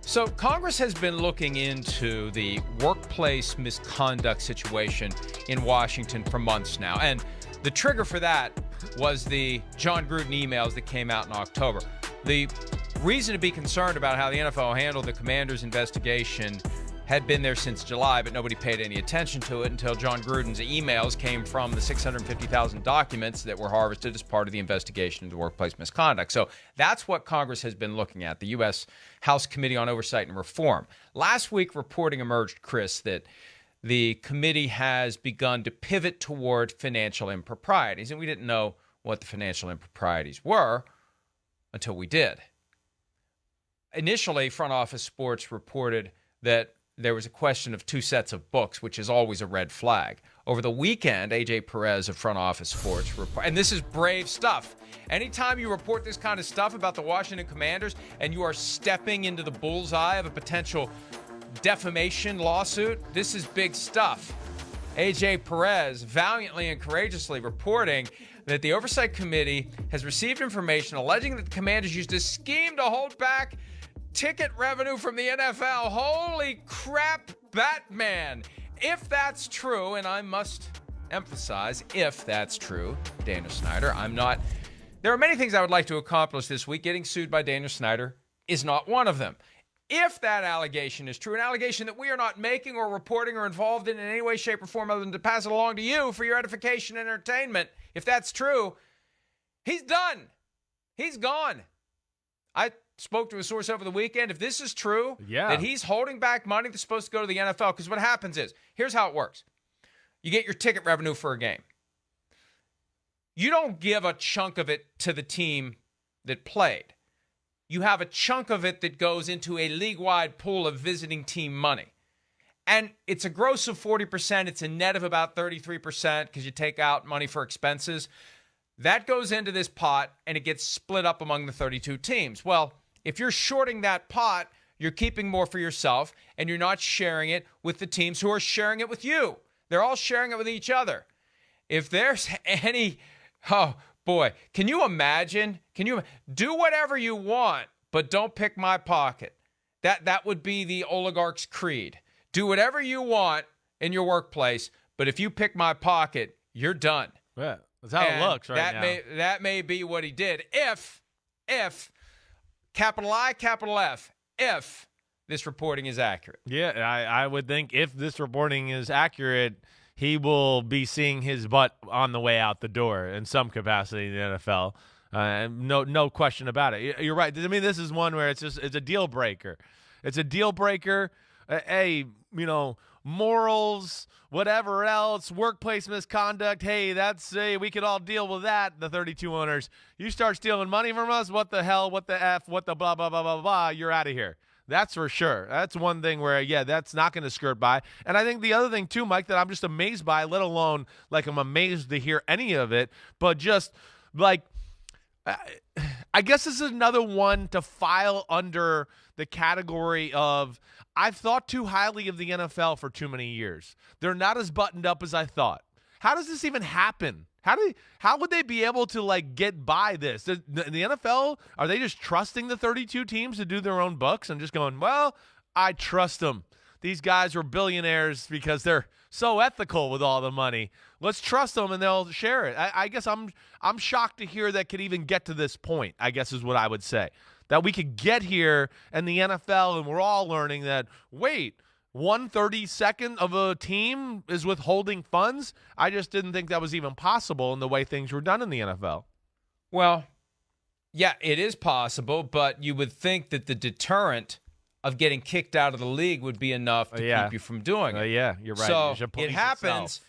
So Congress has been looking into the workplace misconduct situation in Washington for months now. And the trigger for that was the John Gruden emails that came out in October. The reason to be concerned about how the NFL handled the Commanders' investigation had been there since July, but nobody paid any attention to it until John Gruden's emails came from the 650,000 documents that were harvested as part of the investigation into workplace misconduct. So that's what Congress has been looking at, the U.S. House Committee on Oversight and Reform. Last week, reporting emerged, Chris, that the committee has begun to pivot toward financial improprieties, and we didn't know what the financial improprieties were until we did. Initially, Front Office Sports reported that there was a question of two sets of books, which is always a red flag. Over the weekend, AJ Perez of Front Office Sports, and this is brave stuff. Anytime you report this kind of stuff about the Washington Commanders and you are stepping into the bullseye of a potential defamation lawsuit, this is big stuff. AJ Perez valiantly and courageously reporting that the Oversight Committee has received information alleging that the Commanders used a scheme to hold back ticket revenue from the NFL. Holy crap, Batman. If that's true, and I must emphasize, if that's true, Daniel Snyder, there are many things I would like to accomplish this week. Getting sued by Daniel Snyder is not one of them. If that allegation is true, an allegation that we are not making or reporting or involved in any way, shape, or form other than to pass it along to you for your edification and entertainment, if that's true, he's done. He's gone. I spoke to a source over the weekend. If this is true, that he's holding back money that's supposed to go to the NFL, because what happens is, here's how it works. You get your ticket revenue for a game. You don't give a chunk of it to the team that played. You have a chunk of it that goes into a league-wide pool of visiting team money. And it's a gross of 40%. It's a net of about 33% because you take out money for expenses. That goes into this pot, and it gets split up among the 32 teams. Well, if you're shorting that pot, you're keeping more for yourself, and you're not sharing it with the teams who are sharing it with you. They're all sharing it with each other. If there's any, oh boy, can you imagine? Do whatever you want, but don't pick my pocket. That would be the oligarch's creed. Do whatever you want in your workplace, but if you pick my pocket, you're done. Yeah, that's how it looks right now. That may be what he did. If capital I, capital F, if this reporting is accurate. Yeah, I would think if this reporting is accurate, he will be seeing his butt on the way out the door in some capacity in the NFL. No question about it. You're right. I mean, this is one where it's a deal breaker. It's a deal breaker. Morals, whatever else, workplace misconduct. Hey, we could all deal with that. The 32 owners. You start stealing money from us. What the hell? What the F? What the blah, blah, blah, blah, blah. You're out of here. That's for sure. That's one thing where, that's not going to skirt by. And I think the other thing too, Mike, that I'm just amazed by, let alone like I'm amazed to hear any of it, but just like, I guess this is another one to file under the category of I've thought too highly of the NFL for too many years. They're not as buttoned up as I thought. How does this even happen? How would they be able to get by this? The NFL, are they just trusting the 32 teams to do their own books and just going, well, I trust them. These guys were billionaires because they're so ethical with all the money. Let's trust them and they'll share it. I guess I'm shocked to hear that could even get to this point, I guess is what I would say. That we could get here and the NFL and we're all learning that, wait, 1/32 of a team is withholding funds? I just didn't think that was even possible in the way things were done in the NFL. Well, yeah, it is possible, but you would think that the deterrent of getting kicked out of the league would be enough to keep you from doing it. Yeah, you're right. So it happens.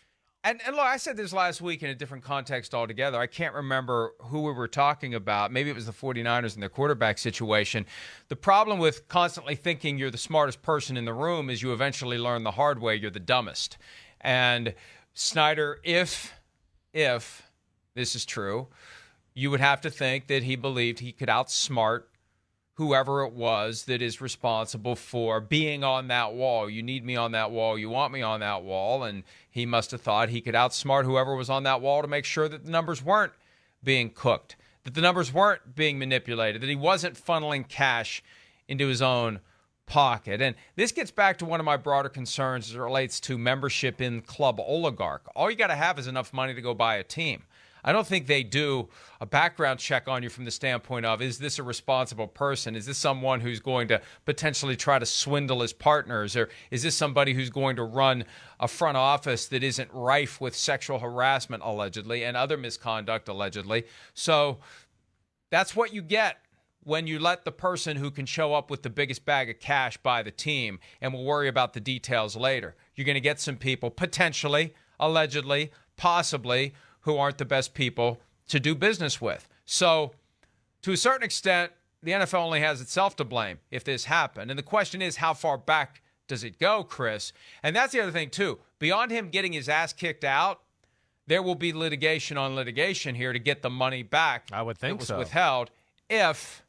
And look, I said this last week in a different context altogether. I can't remember who we were talking about. Maybe it was the 49ers and their quarterback situation. The problem with constantly thinking you're the smartest person in the room is you eventually learn the hard way you're the dumbest. And Snyder, if this is true, you would have to think that he believed he could outsmart whoever it was that is responsible for being on that wall. You need me on that wall. You want me on that wall. And he must have thought he could outsmart whoever was on that wall to make sure that the numbers weren't being cooked, that the numbers weren't being manipulated, that he wasn't funneling cash into his own pocket. And this gets back to one of my broader concerns as it relates to membership in club oligarch. All you got to have is enough money to go buy a team. I don't think they do a background check on you from the standpoint of, is this a responsible person? Is this someone who's going to potentially try to swindle his partners? Or is this somebody who's going to run a front office that isn't rife with sexual harassment, allegedly, and other misconduct, allegedly? So that's what you get when you let the person who can show up with the biggest bag of cash buy the team, and we'll worry about the details later. You're going to get some people, potentially, allegedly, possibly, who aren't the best people to do business with. So, to a certain extent, the NFL only has itself to blame if this happened. And the question is, how far back does it go, Chris? And that's the other thing, too. Beyond him getting his ass kicked out, there will be litigation on litigation here to get the money back. I would think that was so. Withheld if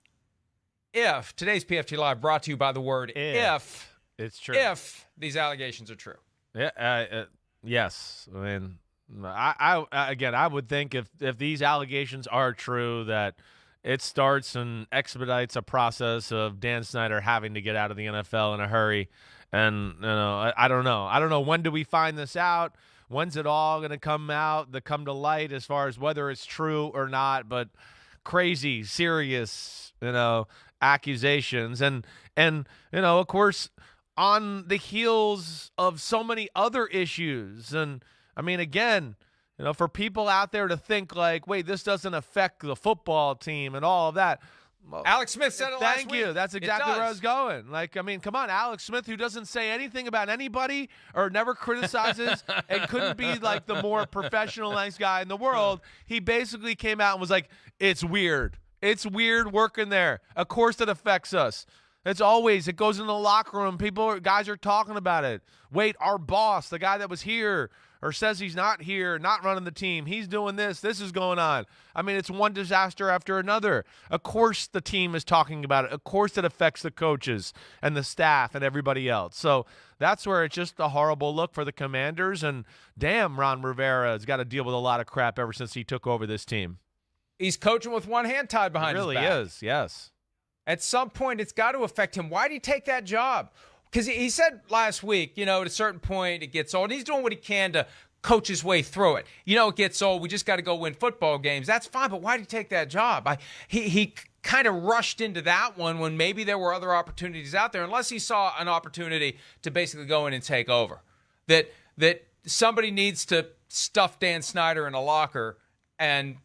today's PFT Live brought to you by the word if it's true. If these allegations are true. Yeah, yes. I mean, I would think if these allegations are true, that it starts and expedites a process of Dan Snyder having to get out of the NFL in a hurry. And I don't know. When do we find this out? When's it all going to come to light as far as whether it's true or not? But crazy, serious, accusations, and of course, on the heels of so many other issues. And I mean, again, for people out there to think like, wait, this doesn't affect the football team and all of that. Alex Smith said it last week. Thank you. That's exactly where I was going. Like, I mean, come on, Alex Smith, who doesn't say anything about anybody or never criticizes and couldn't be like the more professional, nice guy in the world. He basically came out and was like, it's weird. It's weird working there. Of course it affects us. It goes in the locker room. Guys are talking about it. Wait, our boss, the guy that was here or says he's not here, not running the team, he's doing this. This is going on. I mean, it's one disaster after another. Of course the team is talking about it. Of course it affects the coaches and the staff and everybody else. So that's where it's just a horrible look for the Commanders. And damn, Ron Rivera has got to deal with a lot of crap ever since he took over this team. He's coaching with one hand tied behind his back. He really is, yes. At some point, it's got to affect him. Why did he take that job? Because he said last week, at a certain point, it gets old. He's doing what he can to coach his way through it. It gets old. We just got to go win football games. That's fine, but why did he take that job? He kind of rushed into that one when maybe there were other opportunities out there, unless he saw an opportunity to basically go in and take over. That somebody needs to stuff Dan Snyder in a locker and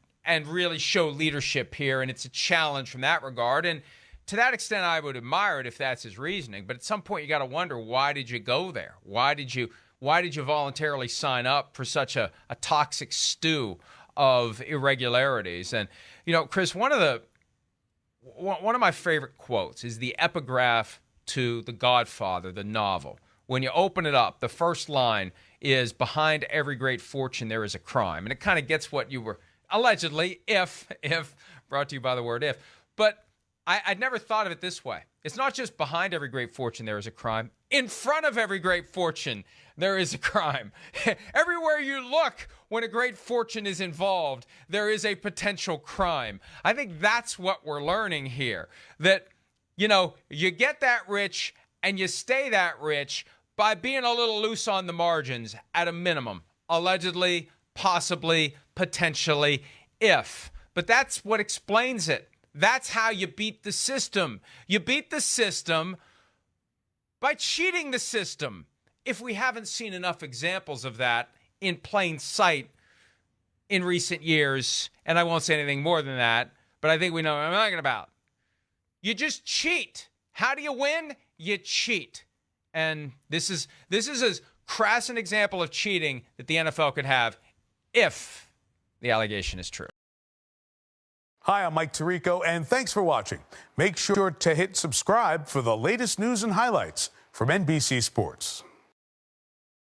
really show leadership here, and it's a challenge from that regard. And to that extent, I would admire it if that's his reasoning. But at some point, you got to wonder, why did you go there? Why did you voluntarily sign up for such a toxic stew of irregularities? And Chris, one of my favorite quotes is the epigraph to The Godfather, the novel. When you open it up, the first line is, "Behind every great fortune there is a crime," and it kind of gets what you were allegedly, if brought to you by the word if, but I'd never thought of it this way. It's not just behind every great fortune there is a crime. In front of every great fortune there is a crime. Everywhere you look when a great fortune is involved, there is a potential crime. I think that's what we're learning here. That, you get that rich and you stay that rich by being a little loose on the margins at a minimum. Allegedly, possibly, potentially, if. But that's what explains it. That's how you beat the system. You beat the system by cheating the system. If we haven't seen enough examples of that in plain sight in recent years, and I won't say anything more than that, but I think we know what I'm talking about. You just cheat. How do you win? You cheat. And this is as crass an example of cheating that the NFL could have if the allegation is true. Hi, I'm Mike Tirico, and thanks for watching. Make sure to hit subscribe for the latest news and highlights from NBC Sports.